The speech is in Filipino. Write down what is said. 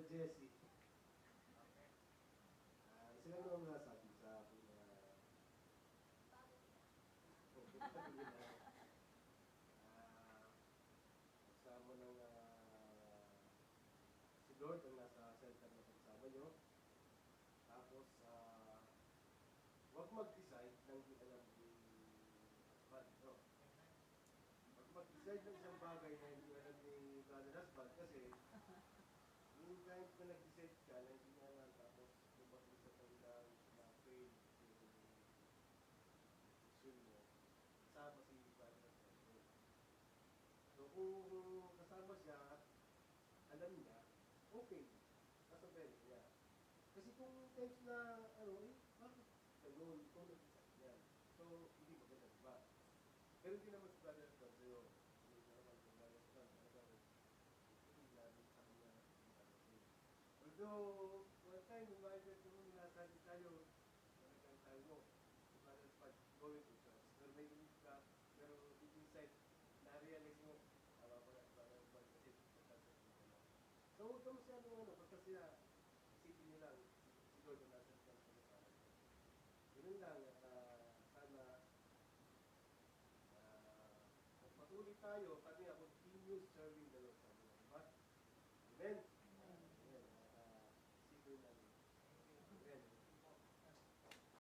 Jessie. Okay. Sila naman nga sabi sa akin na kasama ng si Lord ang nasa center na pagsama nyo. Tapos, huwag mag-decide ng di alam ni husband, no? Huwag mag-decide ng isang bagay na hindi alam ni brother husband kasi yung time na nag-decide ka na hindi na alam tapos lumating sa kanilang na-fail yung decision mo, kasama si brother husband. So kung kasama siya at alam niya, okay, kasabihin niya. Kasi kung times na, bakit gano'n, kung nag-decide niya. So, hindi maganda, diba? Pero hindi naman si brother husband sa'yo. Hindi naman si brother husband, talagang hindi namin sa kanya. Although, one time, yung mga event naman, nasabi tayo, talagang tayo mo, si brother husband, going to church. Pero may believe ka, pero deep inside, na-realize mo, tama ko na si brother husband kasi nagkasal ko na. So, huwag ka masyadong basta siya, isipin niyo lang, si Lord na nasa sa kasama. Ganun lang, sana, magpatuloy tayo, kami continue serving the Lord sa mga, diba? Amen?